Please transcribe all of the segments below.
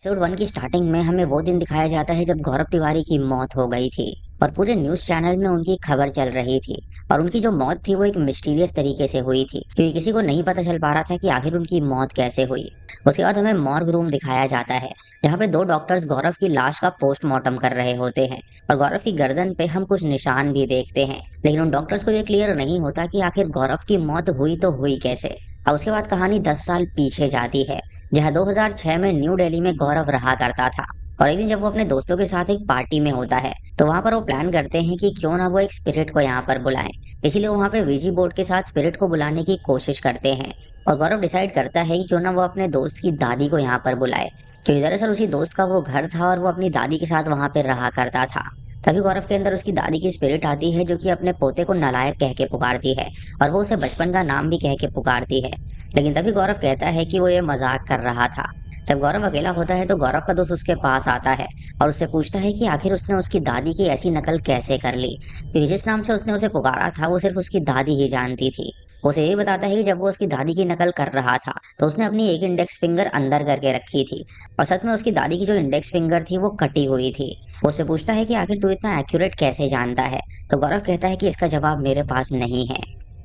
Episode 1 की starting में हमें वो दिन दिखाया जाता है जब गौरव तिवारी की मौत हो गई थी और पूरे न्यूज चैनल में उनकी खबर चल रही थी। और उनकी जो मौत थी वो एक मिस्टीरियस तरीके से हुई थी क्योंकि किसी को नहीं पता चल पा रहा था कि आखिर उनकी मौत कैसे हुई। उसके बाद हमें मॉर्ग रूम दिखाया जाता है जहाँ पे दो डॉक्टर्स गौरव की लाश का पोस्टमार्टम कर रहे होते हैं और गौरव की गर्दन पे हम कुछ निशान भी देखते हैं, लेकिन उन डॉक्टर्स को ये क्लियर नहीं होता कि आखिर गौरव की मौत हुई तो हुई कैसे। और उसके बाद कहानी 10 साल पीछे जाती है जहाँ 2006 में न्यू दिल्ली में गौरव रहा करता था। और एक दिन जब वो अपने दोस्तों के साथ एक पार्टी में होता है तो वहां पर वो प्लान करते हैं कि क्यों ना वो एक स्पिरिट को यहाँ पर बुलाएं। इसीलिए वो वहां पे वीजी बोर्ड के साथ स्पिरिट को बुलाने की कोशिश करते हैं और गौरव डिसाइड करता है कि क्यों ना वो अपने दोस्त की दादी को यहाँ पर बुलाए, क्योंकि दरअसल उसी दोस्त का वो घर था और वो अपनी दादी के साथ वहां पर रहा करता था। तभी गौरव के अंदर उसकी दादी की स्पिरिट आती है जो कि अपने पोते को नालायक कह के पुकारती है और वो उसे बचपन का नाम भी कह के पुकारती है। लेकिन तभी गौरव कहता है कि वो ये मजाक कर रहा था। जब गौरव अकेला होता है तो गौरव का दोस्त उसके पास आता है और उससे पूछता है कि आखिर उसने उसकी दादी की ऐसी नकल कैसे कर ली, क्योंकि जिस नाम से उसने उसे पुकारा था वो सिर्फ उसकी दादी ही जानती थी। वो उसे ये भी बताता है कि जब वो उसकी दादी की नकल कर रहा था तो उसने अपनी एक इंडेक्स फिंगर अंदर करके रखी थी और सच में उसकी दादी की जो इंडेक्स फिंगर थी वो कटी हुई थी। वो उससे पूछता है कि आखिर तू इतना एक्यूरेट कैसे जानता है, तो गौरव कहता है कि इसका जवाब मेरे पास नहीं है।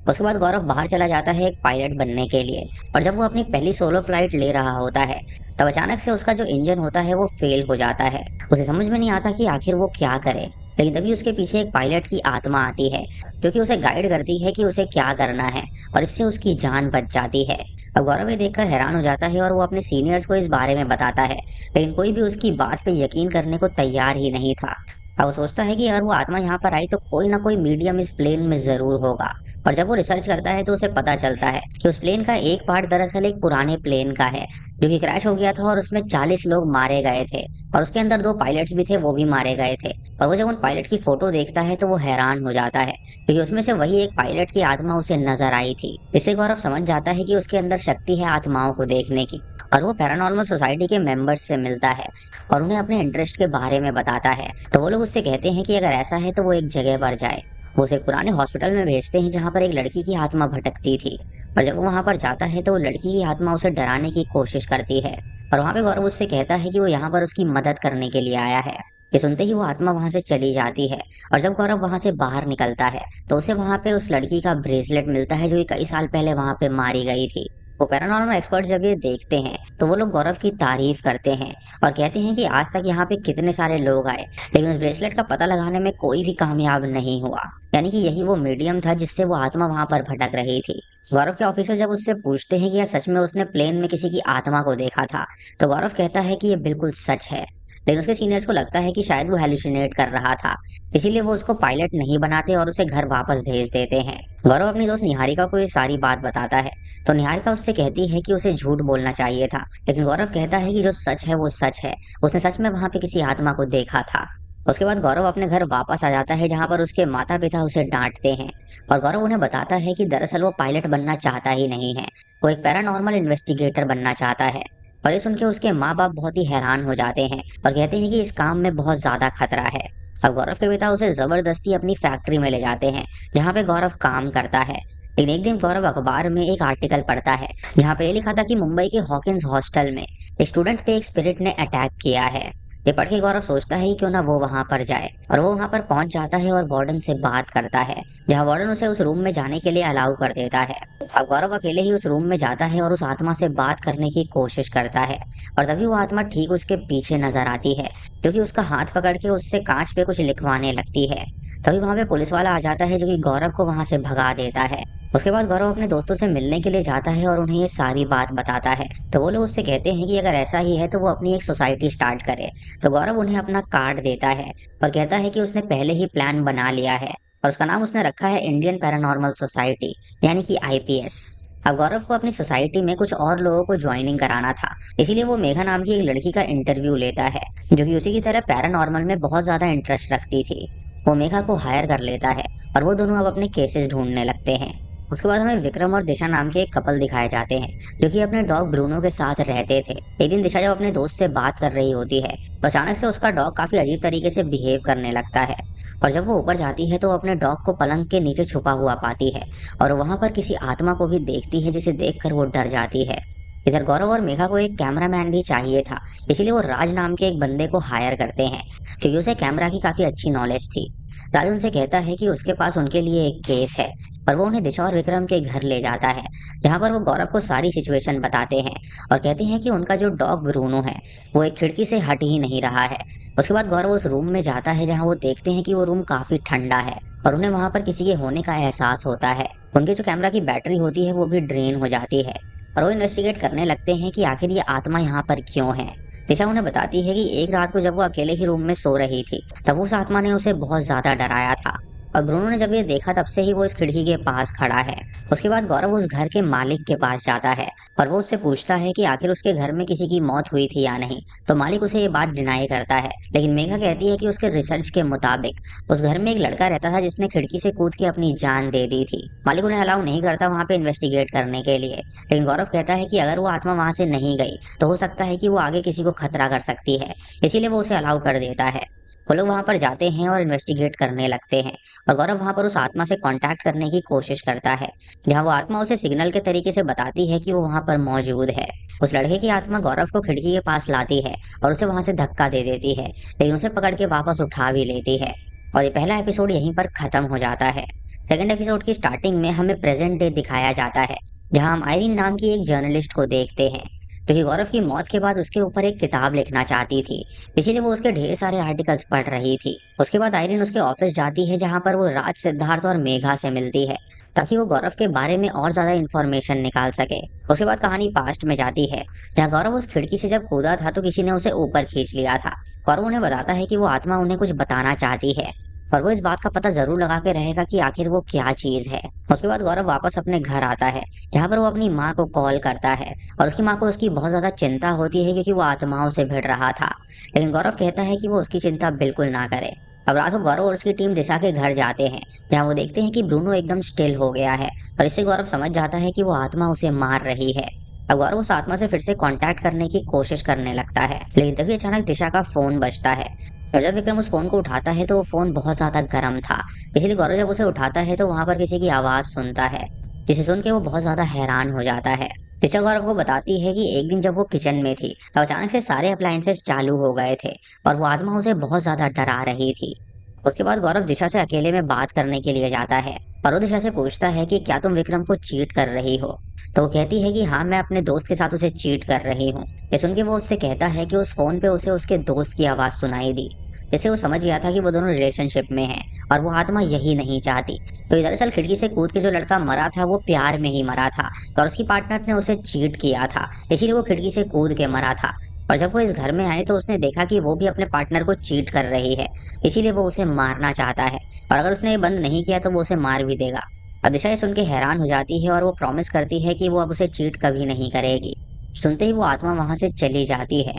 उसके बाद गौरव बाहर चला जाता है एक पायलट बनने के लिए और जब वो अपनी पहली सोलो फ्लाइट ले रहा होता है तब अचानक से उसका जो इंजन होता है वो फेल हो जाता है। उसे समझ में नहीं आता कि आखिर वो क्या करे, लेकिन तभी उसके पीछे एक पायलट की आत्मा आती है जो कि उसे गाइड करती है कि उसे क्या करना है और इससे उसकी जान बच जाती है। अब गौरव ये देखकर हैरान हो जाता है और वो अपने सीनियर्स को इस बारे में बताता है, लेकिन कोई भी उसकी बात पे यकीन करने को तैयार ही नहीं था। अब वो सोचता है कि अगर वो आत्मा यहाँ पर आई तो कोई ना कोई मीडियम इस प्लेन में जरूर होगा। और जब वो रिसर्च करता है तो उसे पता चलता है कि उस प्लेन का एक पार्ट दरअसल एक पुराने प्लेन का है जो कि क्रैश हो गया था और उसमें 40 लोग मारे गए थे और उसके अंदर दो पायलट्स भी थे, वो भी मारे गए थे। और वो जब उन पायलट की फोटो देखता है तो वो हैरान हो जाता है क्योंकि उसमें से वही एक पायलट की आत्मा उसे नजर आई थी। इससे गौरव समझ जाता है कि उसके अंदर शक्ति है आत्माओं को देखने की और वो पैरानॉर्मल सोसाइटी के मेंबर्स से मिलता है और उन्हें अपने इंटरेस्ट के बारे में बताता है। तो वो लोग उससे कहते हैं कि अगर ऐसा है तो वो एक जगह पर जाए। वो उसे एक पुराने हॉस्पिटल में भेजते हैं जहाँ पर एक लड़की की आत्मा भटकती थी और जब वो वहां पर जाता है तो वो लड़की की आत्मा उसे डराने की कोशिश करती है और वहां पे गौरव उससे कहता है कि वो यहाँ पर उसकी मदद करने के लिए आया है। ये सुनते ही वो आत्मा वहां से चली जाती है और जब गौरव वहां से बाहर निकलता है तो उसे वहां पे उस लड़की का ब्रेसलेट मिलता है जो कि कई साल पहले वहां पे मारी गई थी। वो पैरानॉर्मल एक्सपर्ट जब ये देखते हैं तो वो लोग गौरव की तारीफ करते हैं और कहते हैं कि आज तक यहाँ पे कितने सारे लोग आए लेकिन उस ब्रेसलेट का पता लगाने में कोई भी कामयाब नहीं हुआ, यानी कि यही वो मीडियम था जिससे वो आत्मा वहां पर भटक रही थी। गौरव के ऑफिसर जब उससे पूछते हैं कि क्या सच में उसने प्लेन में किसी की आत्मा को देखा था, तो गौरव कहता है कि ये बिल्कुल सच है, लेकिन उसके सीनियर्स को लगता है कि शायद वो हेलुसिनेट कर रहा था, इसीलिए वो उसको पायलट नहीं बनाते और उसे घर वापस भेज देते हैं। गौरव अपनी दोस्त निहारिका को ये सारी बात बताता है तो निहारिका उससे कहती है कि उसे झूठ बोलना चाहिए था, लेकिन गौरव कहता है कि जो सच है वो सच है, उसने सच में वहां पे किसी आत्मा को देखा था। उसके बाद गौरव अपने घर वापस आ जाता है जहाँ पर उसके माता पिता उसे डांटते हैं और गौरव उन्हें बताता है कि दरअसल वो पायलट बनना चाहता ही नहीं है, वो एक पैरानॉर्मल इन्वेस्टिगेटर बनना चाहता है। और ये सुन के उसके माँ बाप बहुत ही हैरान हो जाते हैं और कहते हैं कि इस काम में बहुत ज्यादा खतरा है। अब गौरव के पिता उसे जबरदस्ती अपनी फैक्ट्री में ले जाते हैं जहाँ पे गौरव काम करता है। लेकिन एक दिन गौरव अखबार में एक आर्टिकल पढ़ता है जहाँ पे ये लिखा था कि मुंबई के हॉकिंस हॉस्टल में एक स्टूडेंट पे एक स्पिरिट ने अटैक किया है। ये पढ़ के गौरव सोचता है कि क्यों ना वो वहां पर जाए और वो वहां पर पहुंच जाता है और वार्डन से बात करता है जहाँ वार्डन उसे उस रूम में जाने के लिए अलाउ कर देता है। अब गौरव अकेले ही उस रूम में जाता है और उस आत्मा से बात करने की कोशिश करता है और तभी वो आत्मा ठीक उसके पीछे नजर आती है क्योंकि उसका हाथ पकड़ के उससे कांच पे कुछ लिखवाने लगती है। तभी वहां पे पुलिस वाला आ जाता है जो कि गौरव को वहां से भगा देता है। उसके बाद गौरव अपने दोस्तों से मिलने के लिए जाता है और उन्हें ये सारी बात बताता है तो वो लोग उससे कहते हैं कि अगर ऐसा ही है तो वो अपनी एक सोसाइटी स्टार्ट करे। तो गौरव उन्हें अपना कार्ड देता है और कहता है कि उसने पहले ही प्लान बना लिया है और उसका नाम उसने रखा है इंडियन पैरानॉर्मल सोसाइटी, यानी कि आईपीएस। अब गौरव को अपनी सोसाइटी में कुछ और लोगों को ज्वाइनिंग कराना था, इसीलिए वो मेघा नाम की एक लड़की का इंटरव्यू लेता है जो कि उसी की तरह पैरानॉर्मल में बहुत ज्यादा इंटरेस्ट रखती थी। वो मेघा को हायर कर लेता है और वो दोनों अब अपने केसेस ढूंढने लगते हैं। उसके बाद हमें विक्रम और दिशा नाम के एक कपल दिखाए जाते हैं जो कि अपने डॉग ब्रूनो के साथ रहते थे। एक दिन दिशा जब अपने दोस्त से बात कर रही होती है तो अचानक से उसका डॉग काफी अजीब तरीके से बिहेव करने लगता है और जब वो ऊपर जाती है तो वो अपने डॉग को पलंग के नीचे छुपा हुआ पाती है और वहां पर किसी आत्मा को भी देखती है जिसे देखकर वो डर जाती है। इधर गौरव और मेघा को एक कैमरामैन भी चाहिए था, इसीलिए वो राज नाम के एक बंदे को हायर करते हैं, क्योंकि उसे कैमरा की काफी अच्छी नॉलेज थी। राज उनसे कहता है कि उसके पास उनके लिए एक केस है, और वो उन्हें दिशा और विक्रम के घर ले जाता है, जहाँ पर वो गौरव को सारी सिचुएशन बताते हैं और कहते हैं कि उनका जो डॉग ब्रूनो है वो एक खिड़की से हट ही नहीं रहा है। उसके बाद गौरव उस रूम में जाता है जहाँ वो देखते हैं कि वो रूम काफी ठंडा है और उन्हें वहां पर किसी के होने का एहसास होता है। उनके जो कैमरा की बैटरी होती है वो भी ड्रेन हो जाती है, और वो इन्वेस्टिगेट करने लगते हैं कि आखिर ये आत्मा यहाँ पर क्यों है। दिशा उन्हें बताती है कि एक रात को जब वो अकेले ही रूम में सो रही थी, तब उस आत्मा ने उसे बहुत ज्यादा डराया था, और ब्रूनो ने जब ये देखा तब से ही वो इस खिड़की के पास खड़ा है। उसके बाद गौरव उस घर के मालिक के पास जाता है और वो उससे पूछता है कि आखिर उसके घर में किसी की मौत हुई थी या नहीं, तो मालिक उसे ये बात डिनाई करता है, लेकिन मेघा कहती है कि उसके रिसर्च के मुताबिक उस घर में एक लड़का रहता था जिसने खिड़की से कूद के अपनी जान दे दी थी। मालिक उन्हें अलाउ नहीं करता वहाँ पे इन्वेस्टिगेट करने के लिए, लेकिन गौरव कहता है कि अगर वो आत्मा वहां से नहीं गई तो हो सकता है कि वो आगे किसी को खतरा कर सकती है, इसीलिए वो उसे अलाउ कर देता है। वो लोग वहां पर जाते हैं और इन्वेस्टिगेट करने लगते हैं, और गौरव वहां पर उस आत्मा से कांटेक्ट करने की कोशिश करता है, जहां वो आत्मा उसे सिग्नल के तरीके से बताती है कि वो वहां पर मौजूद है। उस लड़के की आत्मा गौरव को खिड़की के पास लाती है और उसे वहां से धक्का दे देती है, लेकिन उसे पकड़ के वापस उठा भी लेती है। और ये पहला एपिसोड यहीं पर खत्म हो जाता है। सेकेंड एपिसोड की स्टार्टिंग में हमें प्रेजेंट डे दिखाया जाता है, जहां हम आयरीन नाम की एक जर्नलिस्ट को देखते हैं, क्योंकि गौरव की मौत के बाद उसके ऊपर एक किताब लिखना चाहती थी, इसीलिए वो उसके ढेर सारे आर्टिकल्स पढ़ रही थी। उसके बाद आयरीन उसके ऑफिस जाती है, जहां पर वो राज, सिद्धार्थ और मेघा से मिलती है, ताकि वो गौरव के बारे में और ज्यादा इन्फॉर्मेशन निकाल सके। उसके बाद कहानी पास्ट में जाती है, जहाँ गौरव उस खिड़की से जब कूदा था तो किसी ने उसे ऊपर खींच लिया था। गौरव उन्हें बताता है कि वो आत्मा उन्हें कुछ बताना चाहती है, और वो इस बात का पता जरूर लगा के रहेगा कि आखिर वो क्या चीज है। उसके बाद गौरव वापस अपने घर आता है, जहाँ पर वो अपनी माँ को कॉल करता है, और उसकी माँ को उसकी बहुत ज्यादा चिंता होती है क्योंकि वो आत्माओं से भिड़ रहा था, लेकिन गौरव कहता है कि वो उसकी चिंता बिल्कुल ना करे। अब रात को गौरव और उसकी टीम दिशा के घर जाते हैं, जहाँ वो देखते हैं कि ब्रूनो एकदम स्टिल हो गया है, और इससे गौरव समझ जाता है कि वो आत्मा उसे मार रही है। अब गौरव उस आत्मा से फिर से कांटेक्ट करने की कोशिश करने लगता है, लेकिन तभी अचानक दिशा का फोन बजता है, और जब विक्रम उस फोन को उठाता है तो वो फोन बहुत ज्यादा गर्म था, इसलिए गौरव जब उसे उठाता है तो वहां पर किसी की आवाज सुनता है, जिसे सुन के वो बहुत ज्यादा हैरान हो जाता है। दिशा गौरव को बताती है कि एक दिन जब वो किचन में थी तब अचानक से सारे अप्लायंसेस चालू हो गए थे, और वो आत्मा उसे बहुत ज्यादा डरा रही थी। उसके बाद गौरव दिशा से अकेले में बात करने के लिए जाता है, और वो दिशा से पूछता है कि क्या तुम विक्रम को चीट कर रही हो। तो वो कहती है कि हाँ, मैं अपने दोस्त के साथ उसे चीट कर रही हूँ। ये सुन के वो उससे कहता है कि उस फोन पे उसे उसके दोस्त की आवाज सुनाई दी, जिससे वो समझ गया था कि वो दोनों रिलेशनशिप में हैं, और वो आत्मा यही नहीं चाहती। तो दरअसल खिड़की से कूद के जो लड़का मरा था वो प्यार में ही मरा था, और उसकी पार्टनर ने उसे चीट किया था, इसीलिए वो खिड़की से कूद के मरा था। और जब वो इस घर में आए तो उसने देखा कि वो भी अपने पार्टनर को चीट कर रही है, इसीलिए वो उसे मारना चाहता है, और अगर उसने ये बंद नहीं किया तो वो उसे मार भी देगा। अब दिशा ये सुन के हैरान हो जाती है, और वो प्रॉमिस करती है कि वो अब उसे चीट कभी नहीं करेगी। सुनते ही वो आत्मा वहां से चली जाती है।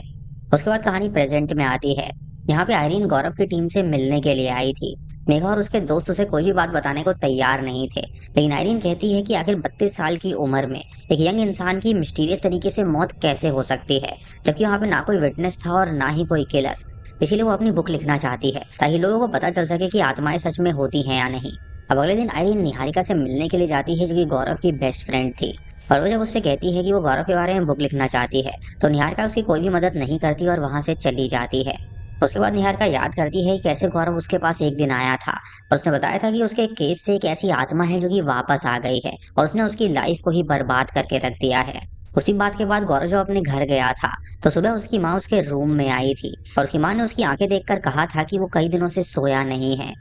उसके बाद कहानी प्रेजेंट में आती है। यहाँ पे आयरीन गौरव की टीम से मिलने के लिए आई थी। मेघा और उसके दोस्त उसे कोई भी बात बताने को तैयार नहीं थे, लेकिन आयरीन कहती है कि आखिर 32 साल की उम्र में एक यंग इंसान की मिस्टीरियस तरीके से मौत कैसे हो सकती है, जबकि वहाँ पे ना कोई विटनेस था और ना ही कोई किलर। इसीलिए वो अपनी बुक लिखना चाहती है, ताकि लोगों को पता चल सके कि आत्माएं सच में होती हैं या नहीं। अब अगले दिन आयरीन निहारिका से मिलने के लिए जाती है, जो कि गौरव की बेस्ट फ्रेंड थी, और वो जब उससे कहती है कि वो गौरव के बारे में बुक लिखना चाहती है, तो निहारिका उसकी कोई भी मदद नहीं करती और वहां से चली जाती है। उसके बाद निहारिका याद करती है कि कैसे गौरव उसके पास एक दिन आया था, और उसने बताया था कि उसके केस से एक ऐसी आत्मा है जो कि वापस आ गई है, और उसने उसकी लाइफ को ही बर्बाद करके रख दिया है। उसी बात के बाद गौरव जब अपने घर गया था तो सुबह उसकी माँ उसके रूम में आई थी, और उसकी माँ ने उसकी आंखें देखकर कहा था कि वो कई दिनों से सोया नहीं है,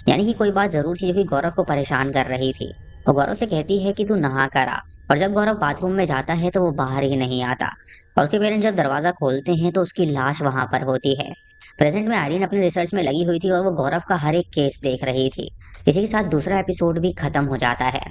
यानी कि कोई बात जरूर थी जो कि गौरव को परेशान कर रही थी। वो गौरव से कहती है कि तू नहा कर आ, और जब गौरव बाथरूम में जाता है तो वो बाहर ही नहीं आता, और उसके पेरेंट्स जब दरवाजा खोलते हैं तो उसकी लाश वहां पर होती है। प्रेजेंट में आयरीन अपने रिसर्च में लगी हुई थी, और वो गौरव का हर एक केस देख रही थी। इसी के साथ दूसरा एपिसोड भी खत्म हो जाता है।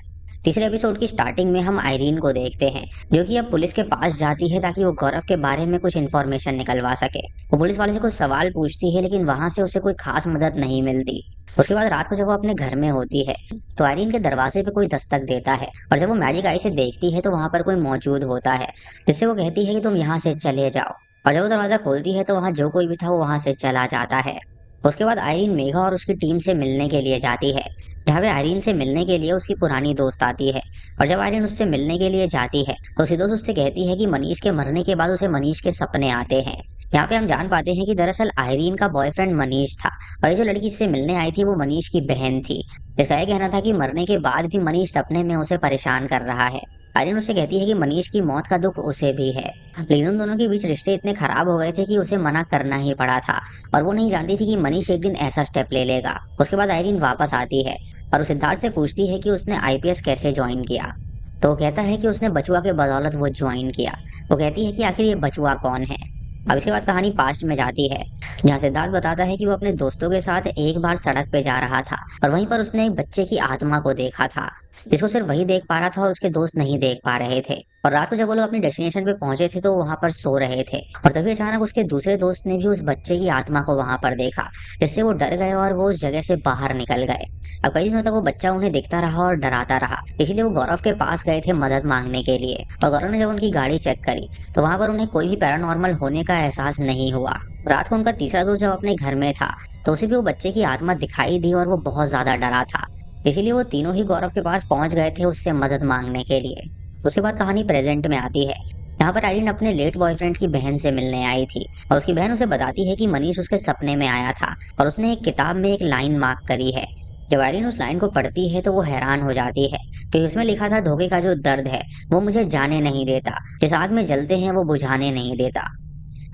तीसरे एपिसोड की स्टार्टिंग में हम आयरीन को देखते हैं, जो कि अब पुलिस के पास जाती है ताकि वो गौरव के बारे में कुछ इन्फॉर्मेशन निकलवा सके। वो पुलिस वाले से कुछ सवाल पूछती है, लेकिन वहां से उसे कोई खास मदद नहीं मिलती। उसके बाद रात को जब वो अपने घर में होती है तो आयरीन के दरवाजे पे कोई दस्तक देता है, और जब वो मैजिक आई से देखती है तो वहां पर कोई मौजूद होता है, जिससे वो कहती है कि तुम यहाँ से चले जाओ। और जब वो दरवाजा खोलती है तो वहां जो कोई भी था वो वहां से चला जाता है। उसके बाद आयरीन मेघा और उसकी टीम से मिलने के लिए जाती है, जहाँ पे आयरीन से मिलने के लिए उसकी पुरानी दोस्त आती है। और जब आयरीन उससे मिलने के लिए जाती है तो उसकी दोस्त उससे कहती है कि मनीष के मरने के बाद उसे मनीष के सपने आते हैं। यहाँ पे हम जान पाते हैं कि दरअसल आयरीन का बॉयफ्रेंड मनीष था और ये जो लड़की इससे मिलने आई थी वो मनीष की बहन थी। इसका यह कहना था कि मरने के बाद भी मनीष सपने में उसे परेशान कर रहा है। आयरीन उससे कहती है कि मनीष की मौत का दुख उसे भी है, लेकिन उन दोनों के बीच रिश्ते इतने खराब हो गए थे कि उसे मना करना ही पड़ा था। और वो नहीं जानती थी कि मनीष एक दिन ऐसा स्टेप ले लेगा। उसके बाद आयरीन वापस आती है और उस सिद्धार्थ से पूछती है कि उसने आईपीएस कैसे ज्वाइन किया। तो वो कहता है कि उसने बचुआ के बदौलत वो ज्वाइन किया। वो कहती है कि आखिर ये बचुआ कौन है। अब इसके बाद कहानी पास्ट में जाती है, जहाँ सिद्धार्थ बताता है कि वो अपने दोस्तों के साथ एक बार सड़क पे जा रहा था और वहीं पर उसने एक बच्चे की आत्मा को देखा था, जिसको सिर्फ वही देख पा रहा था और उसके दोस्त नहीं देख पा रहे थे। और रात को जब वो लोग अपनी डेस्टिनेशन पे पहुंचे थे तो वहां पर सो रहे थे और तभी अचानक उसके दूसरे दोस्त ने भी उस बच्चे की आत्मा को वहां पर देखा, जिससे वो डर गए और वो उस जगह से बाहर निकल गए। अब कई दिनों तक वो बच्चा उन्हें दिखता रहा और डराता रहा, इसीलिए वो गौरव के पास गए थे मदद मांगने के लिए। और गौरव ने जब उनकी गाड़ी चेक करी तो वहां पर उन्हें कोई भी पैरानॉर्मल होने का एहसास नहीं हुआ। रात को उनका तीसरा दोस्त जब अपने घर में था तो उसे भी वो बच्चे की आत्मा दिखाई दी और वो बहुत ज्यादा डरा था, इसीलिए वो तीनों ही गौरव के पास पहुंच गए थे उससे मदद मांगने के लिए। उसके बाद कहानी प्रेजेंट में आती है। यहाँ पर आयरीन अपने लेट बॉयफ्रेंड की बहन से मिलने आई थी और उसकी बहन उसे बताती है कि मनीष उसके सपने में आया था और उसने एक किताब में एक लाइन मार्क करी है। जब आयरीन उस लाइन को पढ़ती है तो वो हैरान हो जाती है कि उसमें लिखा था, धोखे का जो दर्द है वो मुझे जाने नहीं देता, जिस आग में जलते हैं वो बुझाने नहीं देता।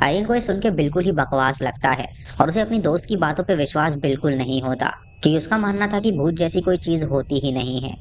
आयरीन को ये सुन के बिल्कुल ही बकवास लगता है और उसे अपनी दोस्त की बातों पे विश्वास बिल्कुल नहीं होता, क्योंकि उसका मानना था कि भूत जैसी कोई चीज होती ही नहीं है।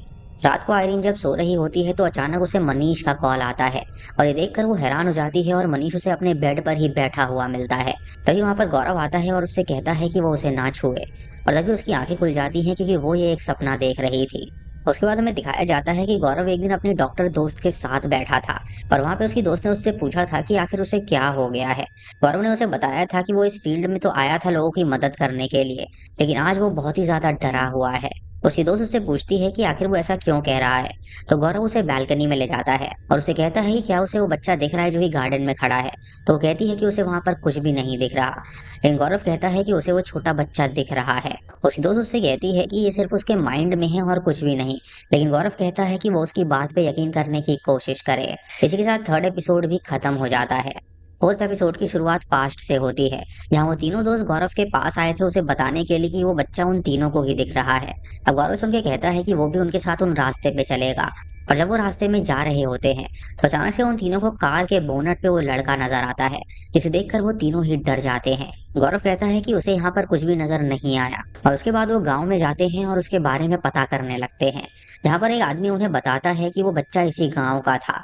रात को आयरीन जब सो रही होती है तो अचानक उसे मनीष का कॉल आता है और ये देखकर वो हैरान हो जाती है और मनीष उसे अपने बेड पर ही बैठा हुआ मिलता है। तभी वहां पर गौरव आता है और उससे कहता है कि वो उसे ना छुए और तभी उसकी आंखें खुल जाती हैं क्योंकि वो ये एक सपना देख रही थी। उसके बाद हमें दिखाया जाता है कि गौरव एक दिन अपनी डॉक्टर दोस्त के साथ बैठा था और वहां पे उसकी दोस्त ने उससे पूछा था कि आखिर उसे क्या हो गया है। गौरव ने उसे बताया था कि वो इस फील्ड में तो आया था लोगों की मदद करने के लिए, लेकिन आज वो बहुत ही ज्यादा डरा हुआ है। उसकी दोस्त उससे पूछती है कि आखिर वो ऐसा क्यों कह रहा है। तो गौरव उसे बालकनी में ले जाता है और उसे कहता है कि क्या उसे वो बच्चा दिख रहा है जो कि गार्डन में खड़ा है। तो वो कहती है कि उसे वहां पर कुछ भी नहीं दिख रहा, लेकिन गौरव कहता है कि उसे वो छोटा बच्चा दिख रहा है। उसकी दोस्त उससे कहती है कि ये सिर्फ उसके माइंड में है और कुछ भी नहीं, लेकिन गौरव कहता है कि वो उसकी बात पे यकीन करने की कोशिश करे। इसी के साथ थर्ड एपिसोड भी खत्म हो जाता है। फोर्थ एपिसोड की शुरुआत पास्ट से होती है, जहाँ वो तीनों दोस्त गौरव के पास आए थे उसे बताने के लिए कि वो बच्चा उन तीनों को ही दिख रहा है। अब गौरव सुन के कहता है कि वो भी उनके साथ उन रास्ते पे चलेगा। और जब वो रास्ते में जा रहे होते हैं तो अचानक से उन तीनों को कार के बोनट पे वो लड़का नजर आता है, जिसे देखकर वो तीनों ही डर जाते हैं। गौरव कहता है कि उसे यहाँ पर कुछ भी नजर नहीं आया और उसके बाद वो गांव में जाते हैं और उसके बारे में पता करने लगते हैं, जहाँ पर एक आदमी उन्हें बताता है कि वो बच्चा इसी गांव का था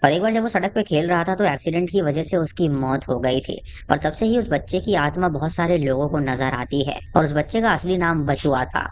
और एक बार जब वो सड़क पे खेल रहा था तो एक्सीडेंट की वजह से उसकी मौत हो गई थी। और तब से ही उस बच्चे की आत्मा बहुत सारे लोगों को नजर आती है और उस बच्चे का असली नाम बचुआ था।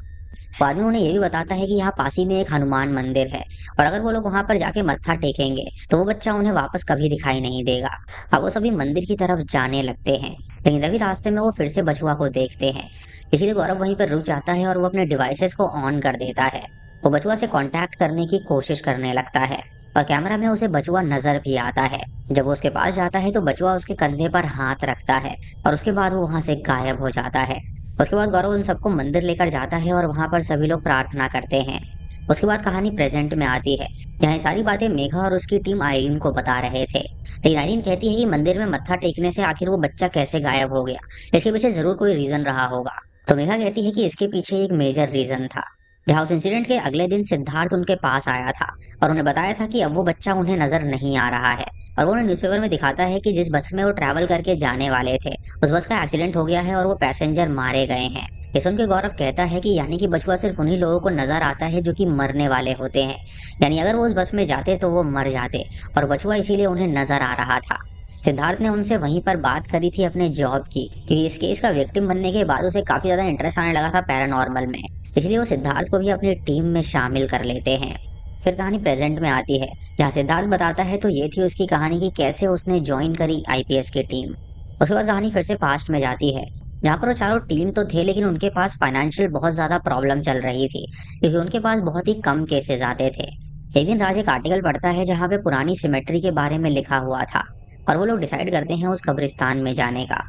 बाद में उन्हें ये भी बताता है कि यहाँ पास ही में एक हनुमान मंदिर है और अगर वो लोग वहां पर जाके मत्था टेकेंगे तो वो बच्चा उन्हें वापस कभी दिखाई नहीं देगा। अब वो सभी मंदिर की तरफ जाने लगते हैं, लेकिन तभी रास्ते में वो फिर से बचुआ को देखते हैं। इसीलिए गौरव वहीं पर रुक जाता है और वो अपने डिवाइसेस को ऑन कर देता है। वो बचुआ से कांटेक्ट करने की कोशिश करने लगता है और कैमरा में उसे बचुआ नजर भी आता है। जब वो उसके पास जाता है तो बचुआ उसके कंधे पर हाथ रखता है और उसके बाद वो वहां से गायब हो जाता है। उसके बाद गौरव उन सबको मंदिर लेकर जाता है और वहां पर सभी लोग प्रार्थना करते हैं। उसके बाद कहानी प्रेजेंट में आती है, यहाँ ये सारी बातें मेघा और उसकी टीम आयरीन को बता रहे थे। लेकिन आयरीन कहती है कि मंदिर में मत्था टेकने से आखिर वो बच्चा कैसे गायब हो गया, इसके पीछे जरूर कोई रीजन रहा होगा। तो मेघा कहती है कि इसके पीछे एक मेजर रीजन था। जहाँ उस इंसिडेंट के अगले दिन सिद्धार्थ उनके पास आया था और उन्हें बताया था कि अब वो बच्चा उन्हें नजर नहीं आ रहा है। और वो उन्हें न्यूज़पेपर में दिखाता है कि जिस बस में वो ट्रैवल करके जाने वाले थे उस बस का एक्सीडेंट हो गया है और वो पैसेंजर मारे गए हैं। ये सुन के गौरव कहता है कि यानी कि बचुआ सिर्फ उन्हीं लोगों को नजर आता है जो कि मरने वाले होते हैं, यानी अगर वो उस बस में जाते तो वो मर जाते और बचुआ इसीलिए उन्हें नजर आ रहा था। सिद्धार्थ ने उनसे वहीं पर बात करी थी अपने जॉब की, क्योंकि इस केस का विक्टिम बनने के बाद उसे काफी ज्यादा इंटरेस्ट आने लगा था पैरानॉर्मल में, इसलिए वो सिद्धार्थ को भी अपनी टीम में शामिल कर लेते हैं। फिर कहानी प्रेजेंट में आती है, जहाँ सिद्धार्थ बताता है तो ये थी उसकी कहानी कि कैसे उसने ज्वाइन करी आईपीएस की टीम। उसके बाद कहानी फिर से पास्ट में जाती है, जहाँ पर वो चारों टीम तो थे लेकिन उनके पास फाइनेंशियल बहुत ज्यादा प्रॉब्लम चल रही थी, क्योंकि उनके पास बहुत ही कम केसेस आते थे। एक दिन राज एक आर्टिकल पढ़ता है जहाँ पे पुरानी सिमेट्री के बारे में लिखा हुआ था और वो लोग डिसाइड करते हैं उस कब्रिस्तान में जाने का।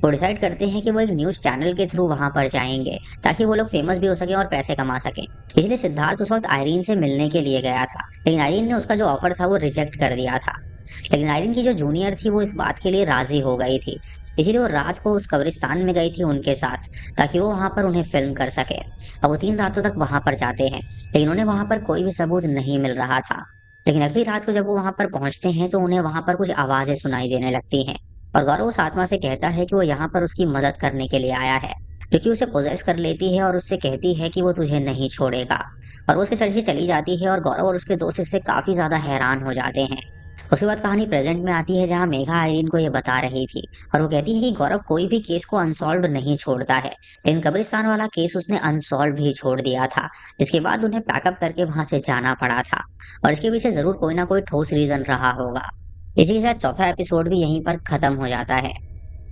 वो डिसाइड करते हैं कि वो एक न्यूज़ चैनल के थ्रू वहां पर जाएंगे ताकि वो लोग फेमस भी हो सके और पैसे कमा सके। इसलिए सिद्धार्थ उस वक्त आयरीन से मिलने के लिए गया था, लेकिन आयरीन ने उसका जो ऑफर था वो रिजेक्ट कर दिया था। लेकिन आयरीन की जो जूनियर थी वो इस बात के लिए राजी हो गई थी, इसीलिए वो रात को उस कब्रिस्तान में गई थी उनके साथ ताकि वो वहां पर उन्हें फिल्म कर सके। अब वो 3 रातों तक वहां पर जाते हैं, लेकिन उन्हें वहां पर कोई भी सबूत नहीं मिल रहा था। लेकिन अगली रात को जब वो वहां पर पहुंचते हैं तो उन्हें वहां पर कुछ आवाजें सुनाई देने लगती हैं, और गौरव उस आत्मा से कहता है कि वो यहाँ पर उसकी मदद करने के लिए आया है, जो कि उसे पोजेस कर लेती है और उससे कहती है कि वो तुझे नहीं छोड़ेगा। और वो उसके सर से चली जाती है और गौरव और उसके दोस्त इससे काफी ज्यादा हैरान हो जाते हैं। उसके बाद कहानी प्रेजेंट में आती है जहाँ मेघा आयरीन को ये बता रही थी, और वो कहती है कि गौरव कोई भी केस को अनसॉल्व नहीं छोड़ता है, लेकिन कब्रिस्तान वाला केस उसने अनसॉल्व ही छोड़ दिया था, जिसके बाद उन्हें पैकअप करके वहां से जाना पड़ा था। और इसके पीछे जरूर कोई ना कोई ठोस रीजन रहा होगा। इसी के साथ चौथा एपिसोड भी यहीं पर खत्म हो जाता है।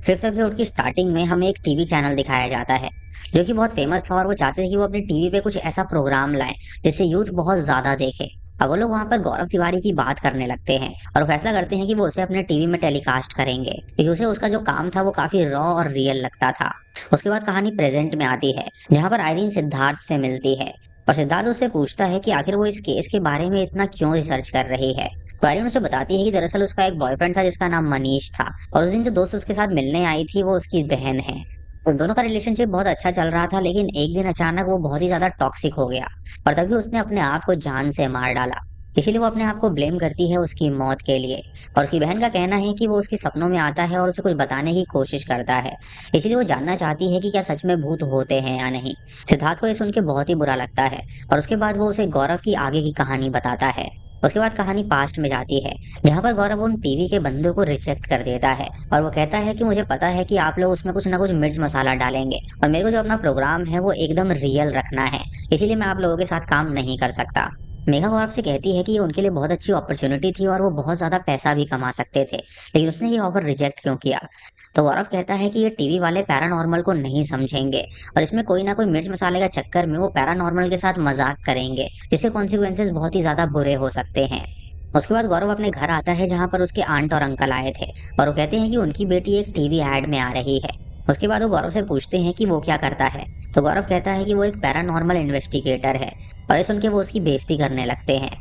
फिफ्थ एपिसोड की स्टार्टिंग में हमें एक टीवी चैनल दिखाया जाता है जो कि बहुत फेमस था, और वो चाहते थे कि वो अपने टीवी पे कुछ ऐसा प्रोग्राम लाएं जिससे यूथ बहुत ज्यादा देखे। अब वो लोग वहां पर गौरव तिवारी की बात करने लगते हैं और वो फैसला करते हैं कि वो उसे अपने टीवी में टेलीकास्ट करेंगे, क्योंकि उसे उसका जो काम था वो काफी रॉ और रियल लगता था। उसके बाद कहानी प्रेजेंट में आती है जहाँ पर आयरीन सिद्धार्थ से मिलती है, और सिद्धार्थ उससे पूछता है कि आखिर वो इस केस के बारे में इतना क्यों रिसर्च कर रही है। तो आयरीन उसे बताती है कि दरअसल उसका एक बॉयफ्रेंड था जिसका नाम मनीष था, और उस दिन जो दोस्त उसके साथ मिलने आई थी वो उसकी बहन है। और दोनों का रिलेशनशिप बहुत अच्छा चल रहा था, लेकिन एक दिन अचानक वो बहुत ही ज्यादा टॉक्सिक हो गया, और तभी उसने अपने आप को जान से मार डाला। इसीलिए वो अपने आप को ब्लेम करती है उसकी मौत के लिए। और उसकी बहन का कहना है कि वो उसके सपनों में आता है और उसे कुछ बताने की कोशिश करता है, इसलिए वो जानना चाहती है कि क्या सच में भूत होते हैं या नहीं। सिद्धार्थ को ये सुन के बहुत ही बुरा लगता है, और उसके बाद वो उसे गौरव की आगे की कहानी बताता है। उसके बाद कहानी पास्ट में जाती है जहाँ पर गौरव उन टीवी के बंदों को रिजेक्ट कर देता है, और वो कहता है कि मुझे पता है कि आप लोग उसमें कुछ ना कुछ मिर्च मसाला डालेंगे, और मेरे को जो अपना प्रोग्राम है वो एकदम रियल रखना है, इसीलिए मैं आप लोगों के साथ काम नहीं कर सकता। मेघा गौरव से कहती है कि ये उनके लिए बहुत अच्छी अपॉर्चुनिटी थी और वो बहुत ज्यादा पैसा भी कमा सकते थे, लेकिन उसने ये ऑफर रिजेक्ट क्यों किया। तो गौरव कहता है कि ये टीवी वाले पैरानॉर्मल को नहीं समझेंगे, और इसमें कोई ना कोई मिर्च मसाले का चक्कर में वो पैरानॉर्मल के साथ मजाक करेंगे, जिसके कॉन्सिक्वेंसेस बहुत ही ज्यादा बुरे हो सकते हैं। उसके बाद गौरव अपने घर आता है जहाँ पर उसके आंट और अंकल आए थे, और वो कहते हैं कि उनकी बेटी एक टीवी एड में आ रही है। उसके बाद वो गौरव से पूछते हैं कि वो क्या करता है, तो गौरव कहता है कि वो एक पैरानॉर्मल इन्वेस्टिगेटर है, और ये सुन के वो उसकी बेइज्जती करने लगते हैं।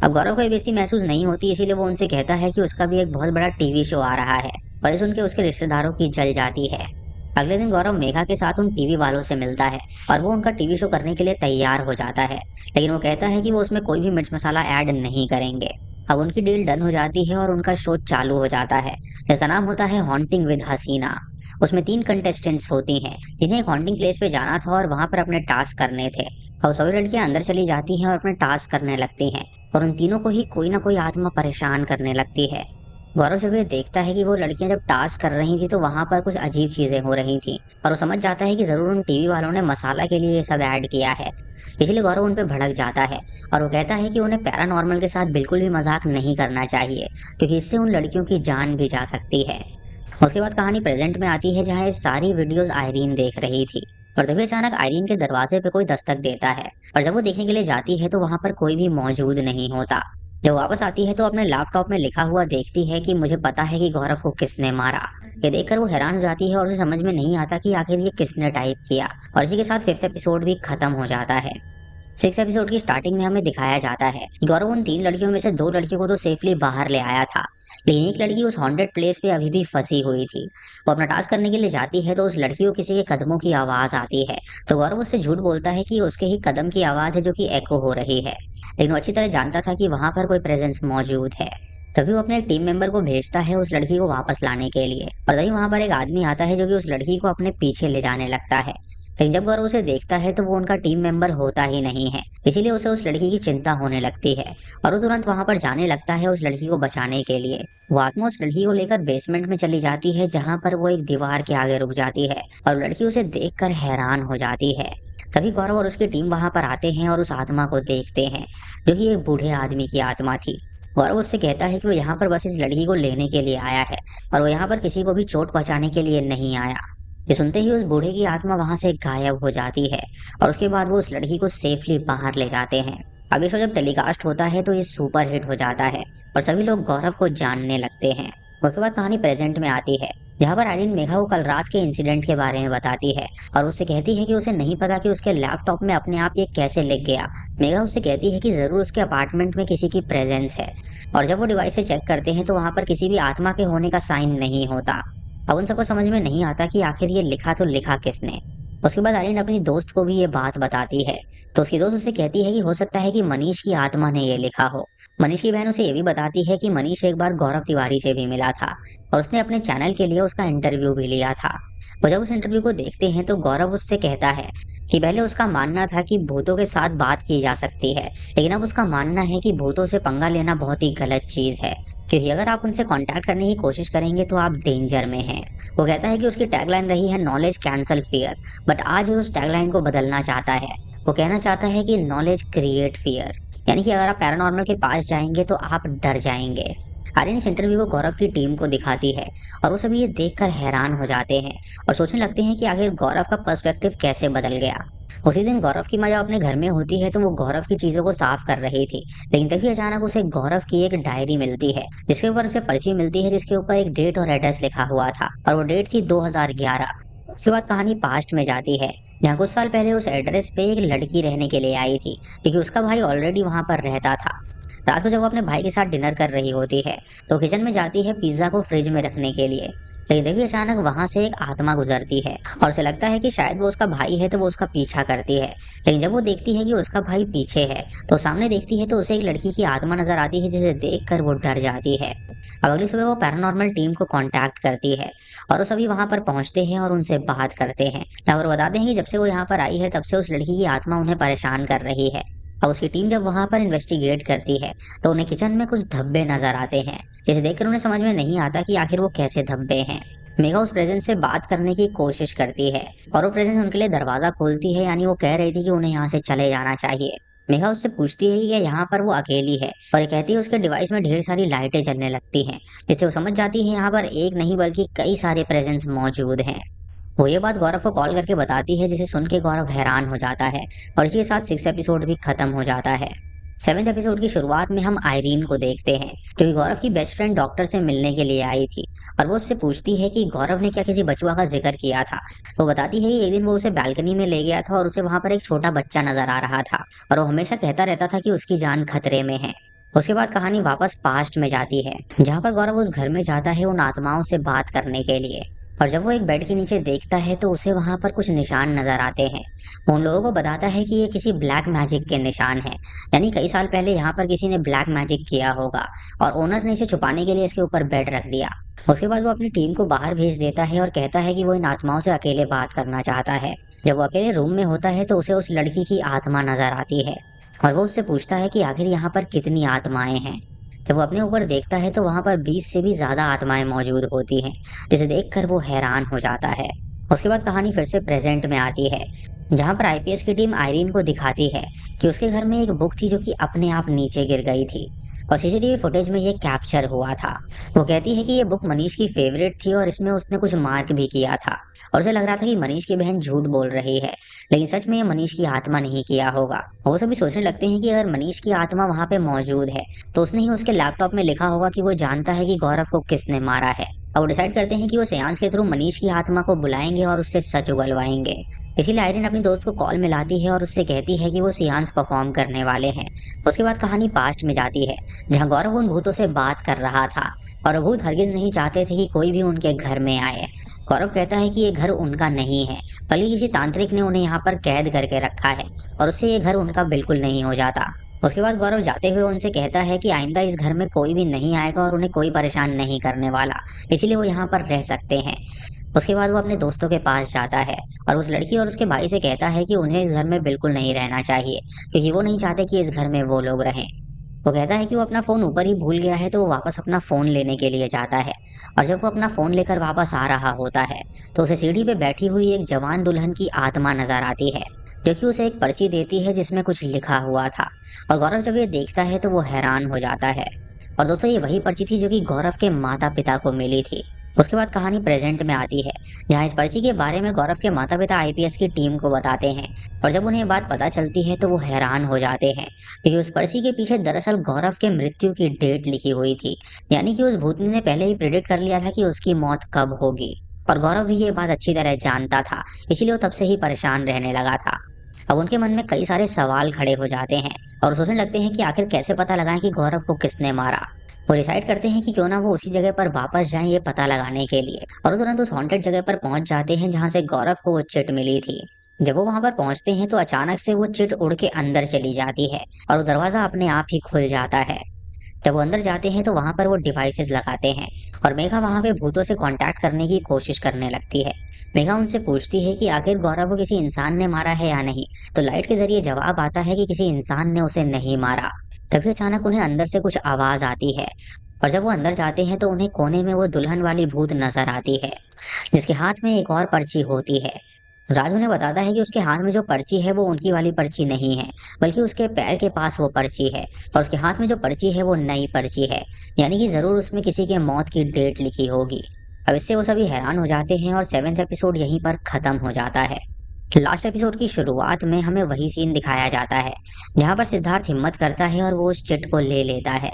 अब गौरव को ये बेइज्जती महसूस नहीं होती, इसीलिए वो उनसे कहता है कि उसका भी एक बहुत बड़ा टीवी शो आ रहा है, और ये सुन के उसके रिश्तेदारों की जल जाती है। अगले दिन गौरव मेघा के साथ उन टीवी वालों से मिलता है, और वो उनका टीवी शो करने के लिए तैयार हो जाता है, लेकिन वो कहता है कि वो उसमें कोई भी मिर्च मसाला ऐड नहीं करेंगे। अब उनकी डील डन हो जाती है और उनका शो चालू हो जाता है, जिसका नाम होता है हॉन्टिंग विद हसीना। उसमें 3 कंटेस्टेंट्स होती हैं जिन्हें एक हॉन्टिंग प्लेस पे जाना था और वहां पर अपने टास्क करने थे। और सभी लड़कियां अंदर चली जाती हैं और अपने टास्क करने लगती हैं, और उन तीनों को ही कोई ना कोई आत्मा परेशान करने लगती है। गौरव जब ये देखता है कि वो लड़कियां जब टास्क कर रही थी तो वहां पर कुछ अजीब चीजें हो रही थी, और वो समझ जाता है कि जरूर उन टीवी वालों ने मसाला के लिए ये सब ऐड किया है। इसलिए गौरव उन पे भड़क जाता है, और वो कहता है कि उन्हें पैरानॉर्मल के साथ बिल्कुल भी मजाक नहीं करना चाहिए, क्योंकि इससे उन लड़कियों की जान भी जा सकती है। उसके बाद कहानी प्रेजेंट में आती है जहाँ ये सारी वीडियोस आयरीन देख रही थी, और तभी अचानक आयरीन के दरवाजे पे कोई दस्तक देता है, और जब वो देखने के लिए जाती है तो वहां पर कोई भी मौजूद नहीं होता। जब वापस आती है तो अपने लैपटॉप में लिखा हुआ देखती है कि मुझे पता है कि गौरव को किसने मारा। ये देखकर वो हैरान हो जाती है और उसे समझ में नहीं आता कि आखिर ये किसने टाइप किया, और इसी के साथ फिफ्थ एपिसोड भी खत्म हो जाता है। सिक्स एपिसोड की स्टार्टिंग में हमें दिखाया जाता है कि गौरव उन 3 लड़कियों में से 2 लड़कियों को तो सेफली बाहर ले आया था, लेकिन एक लड़की उस हॉन्टेड प्लेस पे अभी भी फंसी हुई थी। वो अपना टास्क करने के लिए जाती है तो उस लड़की को किसी के कदमों की आवाज आती है, तो गौरव उससे झूठ बोलता है कि उसके ही कदम की आवाज है जो कि एको हो रही है, लेकिन वो अच्छी तरह जानता था कि वहां पर कोई प्रेजेंस मौजूद है। तभी वो अपने एक टीम मेंबर को भेजता है उस लड़की को वापस लाने के लिए, और तभी वहां पर एक आदमी आता है जो कि उस लड़की को अपने पीछे ले जाने लगता है। लेकिन जब गौरव उसे देखता है तो वो उनका टीम मेंबर होता ही नहीं है, इसीलिए उसे उस लड़की की चिंता होने लगती है, और वो तुरंत वहां पर जाने लगता है उस लड़की को बचाने के लिए। वो आत्मा उस लड़की को लेकर बेसमेंट में चली जाती है जहां पर वो एक दीवार के आगे रुक जाती है, और लड़की उसे देखकर हैरान हो जाती है। तभी गौरव और उसकी टीम वहां पर आते हैं और उस आत्मा को देखते हैं, जो कि एक बूढ़े आदमी की आत्मा थी। गौरव उससे कहता है कि वो यहाँ पर बस इस लड़की को लेने के लिए आया है, और वो यहाँ पर किसी को भी चोट पहुंचाने के लिए नहीं आया। ये सुनते ही उस बूढ़े की आत्मा वहां से गायब हो जाती है, और उसके बाद वो उस लड़की को सेफली बाहर ले जाते हैं। अब ये शो जब टेलीकास्ट होता है तो ये सुपर हिट हो जाता है, और सभी लोग गौरव को जानने लगते हैं। उसके बाद कहानी प्रेजेंट में आती है जहाँ पर आयरीन मेघा को कल रात के इंसिडेंट के बारे में बताती है और उससे कहती है कि उसे नहीं पता कि उसके लैपटॉप में अपने आप ये कैसे लिख गया। मेघा उससे कहती है कि जरूर उसके अपार्टमेंट में किसी की प्रेजेंस है और जब वो डिवाइस से चेक करते हैं तो वहां पर किसी भी आत्मा के होने का साइन नहीं होता। अब उन सबको समझ में नहीं आता कि आखिर ये लिखा तो लिखा किसने। उसके बाद आर्यन अपनी दोस्त को भी ये बात बताती है तो उसकी दोस्त उसे कहती है कि हो सकता है कि मनीष की आत्मा ने ये लिखा हो। मनीष की बहन उसे ये भी बताती है कि मनीष एक बार गौरव तिवारी से भी मिला था और उसने अपने चैनल के लिए उसका इंटरव्यू भी लिया था। और जब उस इंटरव्यू को देखते हैं तो गौरव उससे कहता है कि पहले उसका मानना था कि भूतों के साथ बात की जा सकती है, लेकिन अब उसका मानना है कि भूतों से पंगा लेना बहुत ही गलत चीज है, क्योंकि अगर आप उनसे कांटेक्ट करने की कोशिश करेंगे तो आप डेंजर में हैं। वो कहता है कि उसकी टैगलाइन रही है नॉलेज कैंसल फियर, बट आज वो उस टैगलाइन को बदलना चाहता है। वो कहना चाहता है कि नॉलेज क्रिएट फियर, यानी कि अगर आप पैरानॉर्मल के पास जाएंगे तो आप डर जाएंगे। आर्यन इस इंटरव्यू को गौरव की टीम को दिखाती है और वो सभी ये देखकर हैरान हो जाते हैं और सोचने लगते हैं कि आखिर गौरव का पर्सपेक्टिव कैसे बदल गया। उसी दिन गौरव की माँ जब अपने घर में होती है तो वो गौरव की चीजों को साफ कर रही थी, लेकिन तभी अचानक उसे गौरव की एक डायरी मिलती है जिसके ऊपर उसे पर्ची मिलती है जिसके ऊपर एक डेट और एड्रेस लिखा हुआ था और वो डेट थी 2011। उसके बाद कहानी पास्ट में जाती है जहाँ कुछ साल पहले उस एड्रेस पे एक लड़की रहने के लिए आई थी क्योंकि उसका भाई ऑलरेडी वहां पर रहता था। रात को जब वो अपने भाई के साथ डिनर कर रही होती है तो किचन में जाती है पिज्जा को फ्रिज में रखने के लिए, लेकिन तभी अचानक वहां से एक आत्मा गुजरती है और उसे लगता है कि शायद वो उसका भाई है तो वो उसका पीछा करती है। लेकिन जब वो देखती है कि उसका भाई पीछे है तो सामने देखती है तो उसे एक लड़की की आत्मा नजर आती है जिसे देखकर वो डर जाती है। अब अगली सुबह वो पैरानॉर्मल टीम को कांटेक्ट करती है और वो सभी वहां पर पहुंचते हैं और उनसे बात करते हैं और बताते हैं कि जब से वो यहाँ पर आई है तब से उस लड़की की आत्मा उन्हें परेशान कर रही है। और उसकी टीम जब वहां पर इन्वेस्टिगेट करती है तो उन्हें किचन में कुछ धब्बे नजर आते हैं जिसे देखकर उन्हें समझ में नहीं आता कि आखिर वो कैसे धब्बे हैं। मेघा उस प्रेजेंस से बात करने की कोशिश करती है और वो प्रेजेंस उनके लिए दरवाजा खोलती है, यानी वो कह रही थी कि उन्हें यहाँ से चले जाना चाहिए। मेघा उससे पूछती है कि क्या यहाँ पर वो अकेली है और ये कहती है उसके डिवाइस में ढेर सारी लाइटें जलने लगती हैं, जिससे वो समझ जाती है यहाँ पर एक नहीं बल्कि कई सारे प्रेजेंस मौजूद हैं। वो ये बात गौरव को कॉल करके बताती है जिसे सुन के गौरव हैरान हो जाता है और इसी के साथ 6th एपिसोड भी खत्म हो जाता है। 7th एपिसोड की शुरुआत में हम आयरीन को देखते हैं जो कि गौरव की बेस्ट फ्रेंड डॉक्टर से मिलने के लिए आई थी और वो उससे पूछती है कि गौरव ने क्या किसी बचुआ का जिक्र किया था। तो वो बताती है कि एक दिन वो उसे बालकनी में ले गया था और उसे वहां पर एक छोटा बच्चा नजर आ रहा था और वो हमेशा कहता रहता था कि उसकी जान खतरे में है। उसके बाद कहानी वापस पास्ट में जाती है जहाँ पर गौरव उस घर में जाता है उन आत्माओं से बात करने के लिए और जब वो एक बेड के नीचे देखता है तो उसे वहां पर कुछ निशान नजर आते हैं। वो उन लोगों को बताता है कि ये किसी ब्लैक मैजिक के निशान है, यानी कई साल पहले यहाँ पर किसी ने ब्लैक मैजिक किया होगा और ओनर ने इसे छुपाने के लिए इसके ऊपर बेड रख दिया। उसके बाद वो अपनी टीम को बाहर भेज देता है और कहता है कि वो इन आत्माओं से अकेले बात करना चाहता है। जब वो अकेले रूम में होता है तो उसे उस लड़की की आत्मा नजर आती है और वो उससे पूछता है कि आखिर यहाँ पर कितनी आत्माएं हैं। जब वो अपने ऊपर देखता है तो वहां पर 20 से भी ज्यादा आत्माएं मौजूद होती हैं, जिसे देखकर वो हैरान हो जाता है। उसके बाद कहानी फिर से प्रेजेंट में आती है जहां पर आईपीएस की टीम आयरीन को दिखाती है कि उसके घर में एक बुक थी जो कि अपने आप नीचे गिर गई थी और सीसीटीवी फुटेज में ये कैप्चर हुआ था। वो कहती है कि ये बुक मनीष की फेवरेट थी और इसमें उसने कुछ मार्क भी किया था और उसे लग रहा था कि मनीष की बहन झूठ बोल रही है, लेकिन सच में ये मनीष की आत्मा नहीं किया होगा। वो सभी सोचने लगते हैं कि अगर मनीष की आत्मा वहां पे मौजूद है तो उसने ही उसके लैपटॉप में लिखा होगा कि वो जानता है कि गौरव को किसने मारा है। और वो डिसाइड करते हैं कि वो सेयांस के थ्रू मनीष की आत्मा को बुलाएंगे और उससे सच उगलवाएंगे। इसीलिए आयरन अपनी दोस्त को कॉल मिलाती है और उससे कहती है कि वो सियांस परफॉर्म करने वाले हैं। उसके बाद कहानी पास्ट में जाती है जहाँ गौरव उन भूतों से बात कर रहा था और वो भूत हरगिज नहीं चाहते थे कि कोई भी उनके घर में आए। गौरव कहता है कि ये घर उनका नहीं है, बल्कि किसी तांत्रिक ने उन्हें यहाँ पर कैद करके रखा है और उससे ये घर उनका बिल्कुल नहीं हो जाता। उसके बाद गौरव जाते हुए उनसे कहता है कि आइंदा इस घर में कोई भी नहीं आएगा और उन्हें कोई परेशान नहीं करने वाला, इसलिए वो यहाँ पर रह सकते हैं। उसके बाद वो अपने दोस्तों के पास जाता है और उस लड़की और उसके भाई से कहता है कि उन्हें इस घर में बिल्कुल नहीं रहना चाहिए क्योंकि वो नहीं चाहते कि इस घर में वो लोग रहें। वो कहता है कि वो अपना फोन ऊपर ही भूल गया है तो वो वापस अपना फोन लेने के लिए जाता है और जब वो अपना फोन लेकर वापस आ रहा होता है तो उसे सीढ़ी पे बैठी हुई एक जवान दुल्हन की आत्मा नजर आती है जो कि उसे एक पर्ची देती है जिसमें कुछ लिखा हुआ था। और गौरव जब ये देखता है तो वो हैरान हो जाता है। और दोस्तों ये वही पर्ची थी जो कि गौरव के माता पिता को मिली थी। उसके बाद कहानी प्रेजेंट में आती है, जहाँ इस पर्ची के बारे में गौरव के माता पिता आईपीएस की टीम को बताते हैं। और जब उन्हें ये बात पता चलती है तो वो हैरान हो जाते हैं, क्योंकि उस पर्ची के पीछे दरअसल गौरव के मृत्यु की डेट लिखी हुई थी। यानी कि उस भूतनी ने पहले ही प्रिडिक्ट कर लिया था कि उसकी मौत कब होगी। और गौरव भी ये बात अच्छी तरह जानता था, इसीलिए वो तब से ही परेशान रहने लगा था। अब उनके मन में कई सारे सवाल खड़े हो जाते हैं और सोचने लगते हैं कि आखिर कैसे पता लगाएं कि गौरव को किसने मारा। वो डिसाइड करते हैं कि क्यों ना वो उसी जगह पर वापस जाएं ये पता लगाने के लिए, और वो तुरंत उस हॉन्टेड जगह पर पहुंच जाते हैं जहां से गौरव को वो चिट मिली थी। जब वो वहां पर पहुंचते हैं तो अचानक से वो चिट उड़ के अंदर चली जाती है और वो दरवाजा अपने आप ही खुल जाता है। जब वो अंदर जाते हैं तो वहां पर वो डिवाइसेस लगाते हैं और मेघा वहां पे भूतों से कांटेक्ट करने की कोशिश करने लगती है। मेघा उनसे पूछती है कि आखिर गौरव को किसी इंसान ने मारा है या नहीं, तो लाइट के जरिए जवाब आता है कि किसी इंसान ने उसे नहीं मारा। तभी अचानक उन्हें अंदर से कुछ आवाज आती है और जब वो अंदर जाते हैं तो उन्हें कोने में वो दुल्हन वाली भूत नजर आती है, जिसके हाथ में एक और पर्ची होती है। राज उन्हें बताता है कि उसके हाथ में जो पर्ची है वो उनकी वाली पर्ची नहीं है, बल्कि उसके पैर के पास वो पर्ची है, और उसके हाथ में जो पर्ची है वो नई पर्ची है। यानी कि जरूर उसमें किसी के मौत की डेट लिखी होगी। अब इससे वो सभी हैरान हो जाते हैं और 7वां एपिसोड यहीं पर खत्म हो जाता है। लास्ट एपिसोड की शुरुआत में हमें वही सीन दिखाया जाता है, जहाँ पर सिद्धार्थ हिम्मत करता है और वो उस चिट को ले लेता है।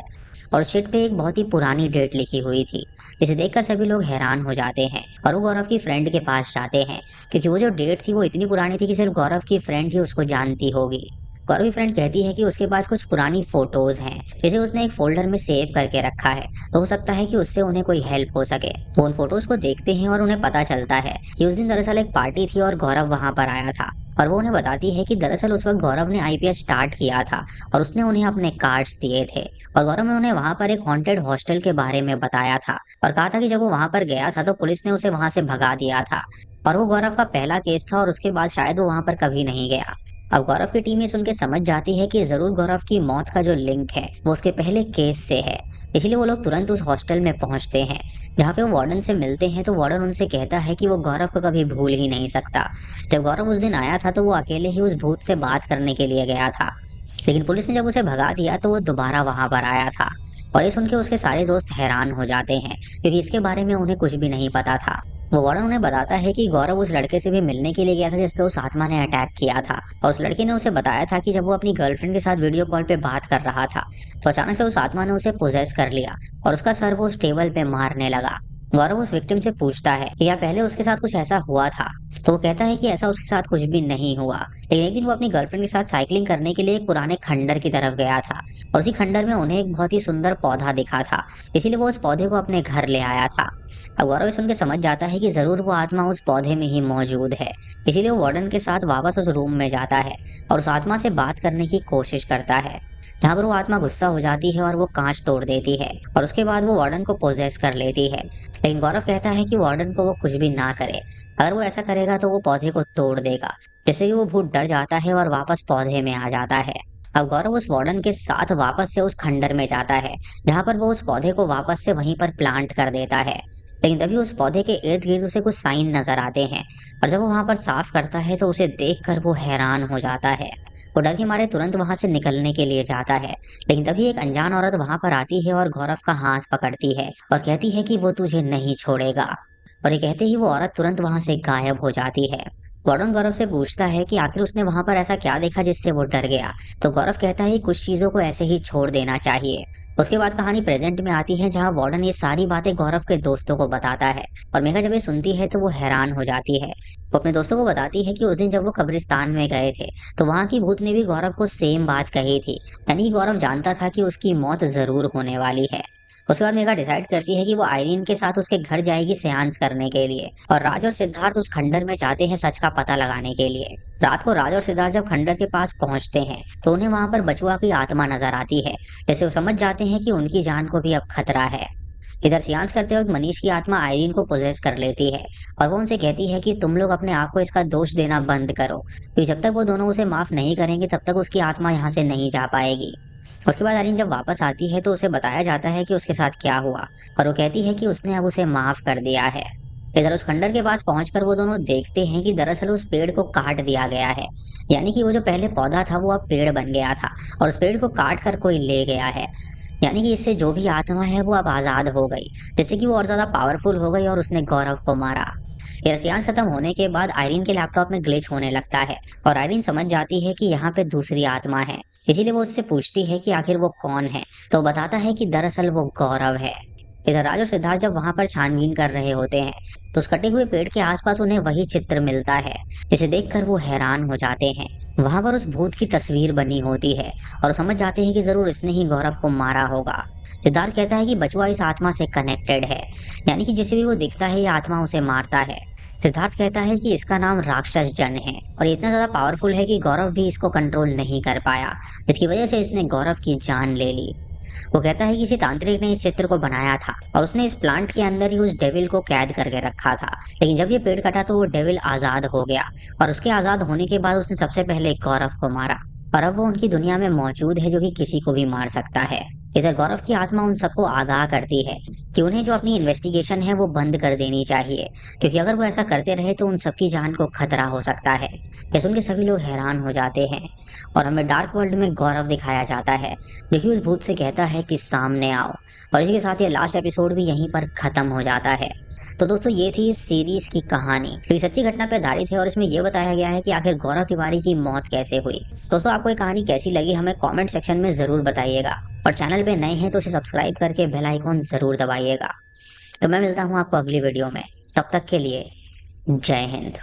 और चिट पे एक बहुत ही पुरानी डेट लिखी हुई थी, जिसे देखकर सभी लोग हैरान हो जाते हैं और वो गौरव की फ्रेंड के पास जाते हैं, क्योंकि वो जो डेट थी वो इतनी पुरानी थी कि सिर्फ गौरव की फ्रेंड ही उसको जानती होगी। गौरव की फ्रेंड कहती है कि उसके पास कुछ पुरानी फोटोज हैं, जिसे उसने एक फोल्डर में सेव करके रखा है, तो हो सकता है कि उससे उन्हें कोई हेल्प हो सके। वो उन फोटोज को देखते हैं और उन्हें पता चलता है कि उस दिन दरअसल एक पार्टी थी और गौरव वहां पर आया था। और वो उन्हें बताती है कि दरअसल उस वक्त गौरव ने आईपीएस स्टार्ट किया था और उसने उन्हें अपने कार्ड्स दिए थे। और गौरव ने उन्हें वहां पर एक हॉन्टेड हॉस्टल के बारे में बताया था और कहा था कि जब वो वहां पर गया था तो पुलिस ने उसे वहां से भगा दिया था, और वो गौरव का पहला केस था और उसके बाद शायद वो वहां पर कभी नहीं गया। अब गौरव की टीम ये सुन के समझ जाती है कि जरूर गौरव की मौत का जो लिंक है वो उसके पहले केस से है। इसलिए वो लोग तुरंत उस हॉस्टल में पहुंचते हैं, जहाँ पे वो वार्डन से मिलते हैं। तो वार्डन उनसे कहता है कि वो गौरव को कभी भूल ही नहीं सकता। जब गौरव उस दिन आया था तो वो अकेले ही उस भूत से बात करने के लिए गया था, लेकिन पुलिस ने जब उसे भगा दिया तो वो दोबारा वहां पर आया था। और ये सुन के उसके सारे दोस्त हैरान हो जाते हैं, क्योंकि इसके बारे में उन्हें कुछ भी नहीं पता था। वो वार्डन उन्हें बताता है कि गौरव उस लड़के से भी मिलने के लिए गया था जिसपे उस आत्मा ने अटैक किया था, और उस लड़के ने उसे बताया था कि जब वो अपनी गर्लफ्रेंड के साथ वीडियो कॉल पे बात कर रहा था तो अचानक से उस आत्मा ने उसे पोजेस कर लिया और उसका सर वो उस टेबल पे मारने लगा। गौरव उस विक्टिम से पूछता है कि क्या पहले उसके साथ कुछ ऐसा हुआ था, तो वो कहता है कि ऐसा उसके साथ कुछ भी नहीं हुआ, लेकिन एक दिन वो अपनी गर्लफ्रेंड के साथ साइकिलिंग करने के लिए एक पुराने खंडर की तरफ गया था और उसी खंडर में उन्हें एक बहुत ही सुंदर पौधा दिखा था, इसीलिए वो उस पौधे को अपने घर ले आया था। अब गौरव सुन के समझ जाता है कि जरूर वो आत्मा उस पौधे में ही मौजूद है, इसीलिए वो वार्डन के साथ वापस उस रूम में जाता है और उस आत्मा से बात करने की कोशिश करता है, जहाँ पर वो आत्मा गुस्सा हो जाती है और वो कांच तोड़ देती है और उसके बाद वो वार्डन को पोजेस कर लेती है। लेकिन गौरव कहता है कि वार्डन को वो कुछ भी ना करे, अगर वो ऐसा करेगा तो वो पौधे को तोड़ देगा, जिससे कि वो भूत डर जाता है और वापस पौधे में आ जाता है। अब गौरव उस वार्डन के साथ वापस से उस खंडर में जाता है, जहाँ पर वो उस पौधे को वापस से वहीं पर प्लांट कर देता है। लेकिन तभी उस पौधे के इर्द गिर्द उसे कुछ साइन नजर आते हैं, और जब वो वहां पर साफ करता है तो उसे देखकर वो हैरान हो जाता है। वो डर के मारे तुरंत वहां से निकलने के लिए जाता है, लेकिन तभी एक अनजान औरत वहां पर आती है और गौरव का हाथ पकड़ती है और कहती है कि वो तुझे नहीं छोड़ेगा। और ये कहते ही वो औरत तुरंत वहां से गायब हो जाती है। वार्डन गौरव से पूछता है कि आखिर उसने वहां पर ऐसा क्या देखा जिससे वो डर गया, तो गौरव कहता है कि कुछ चीजों को ऐसे ही छोड़ देना चाहिए। उसके बाद कहानी प्रेजेंट में आती है, जहां वार्डन ये सारी बातें गौरव के दोस्तों को बताता है और मेघा जब ये सुनती है तो वो हैरान हो जाती है। वो अपने दोस्तों को बताती है कि उस दिन जब वो कब्रिस्तान में गए थे तो वहां की भूत ने भी गौरव को सेम बात कही थी, यानी गौरव जानता था कि उसकी मौत जरूर होने वाली है। उसके बाद मेघा डिसाइड करती है कि वो आयरीन के साथ उसके घर जाएगी सेंस करने के लिए, और राज और सिद्धार्थ उस खंडर में जाते हैं सच का पता लगाने के लिए। रात को राज और सिद्धार्थ जब खंडर के पास पहुंचते हैं तो उन्हें वहां पर बचुआ की आत्मा नजर आती है, जैसे वो समझ जाते हैं कि उनकी जान को भी अब खतरा है। इधर सियांस करते वक्त मनीष की आत्मा आयरीन को पोजेस कर लेती है और वो उनसे कहती है कि तुम लोग अपने आप को इसका दोष देना बंद करो, क्योंकि जब तक वो दोनों उसे माफ नहीं करेंगे तब तक उसकी आत्मा यहाँ से नहीं जा पाएगी। उसके बाद आयरीन जब वापस आती है तो उसे बताया जाता है कि उसके साथ क्या हुआ, और वो कहती है कि उसने अब उसे माफ कर दिया है। इधर उस खंडर के पास पहुंचकर वो दोनों देखते हैं कि दरअसल उस पेड़ को काट दिया गया है, यानी कि वो जो पहले पौधा था वो अब पेड़ बन गया था और उस पेड़ को काट कर कोई ले गया है। यानी कि इससे जो भी आत्मा है वो अब आजाद हो गई, जैसे कि वो और ज्यादा पावरफुल हो गई और उसने गौरव को मारा। ये रसियान्स खत्म होने के बाद आयरीन के लैपटॉप में ग्लिच होने लगता है और आयरीन समझ जाती है कि यहाँ पे दूसरी आत्मा है। इसीलिए वो उससे पूछती है कि आखिर वो कौन है, तो वो बताता है कि दरअसल वो गौरव है। इधर राज और सिद्धार्थ जब वहां पर छानबीन कर रहे होते हैं तो उस कटे हुए पेड़ के आसपास उन्हें वही चित्र मिलता है, जिसे देखकर वो हैरान हो जाते हैं। वहां पर उस भूत की तस्वीर बनी होती है और समझ जाते हैं कि जरूर इसने ही गौरव को मारा होगा। सिद्धार्थ कहता है कि बचुआ इस आत्मा से कनेक्टेड है, यानी कि जिसे भी वो दिखता है ये आत्मा उसे मारता है। सिद्धार्थ कहता है कि इसका नाम राक्षस जन है और ये इतना ज्यादा पावरफुल है कि गौरव भी इसको कंट्रोल नहीं कर पाया, जिसकी वजह से इसने गौरव की जान ले ली। वो कहता है कि किसी तांत्रिक ने इस चित्र को बनाया था और उसने इस प्लांट के अंदर ही उस डेविल को कैद करके रखा था, लेकिन जब ये पेड़ कटा तो वो डेविल आजाद हो गया और उसके आजाद होने के बाद उसने सबसे पहले गौरव को मारा और अब वो उनकी दुनिया में मौजूद है जो कि किसी को भी मार सकता है। इधर गौरव की आत्मा उन सबको आगाह करती है कि उन्हें जो अपनी इन्वेस्टिगेशन है वो बंद कर देनी चाहिए, क्योंकि अगर वो ऐसा करते रहे तो उन सबकी जान को खतरा हो सकता है। ये सुन के सभी लोग हैरान हो जाते हैं और हमें डार्क वर्ल्ड में गौरव दिखाया जाता है जो कि उस भूत से कहता है कि सामने आओ। और इसी के साथ ये लास्ट एपिसोड भी यहीं पर खत्म हो जाता है। तो दोस्तों ये थी इस सीरीज की कहानी जो सच्ची घटना पर आधारित है और इसमें यह बताया गया है कि आखिर गौरव तिवारी की मौत कैसे हुई। दोस्तों आपको ये कहानी कैसी लगी हमें कमेंट सेक्शन में जरूर बताइएगा और चैनल पे नए हैं तो इसे सब्सक्राइब करके बेल आइकॉन जरूर दबाइएगा। तो मैं मिलता हूँ आपको अगली वीडियो में, तब तक के लिए जय हिंद।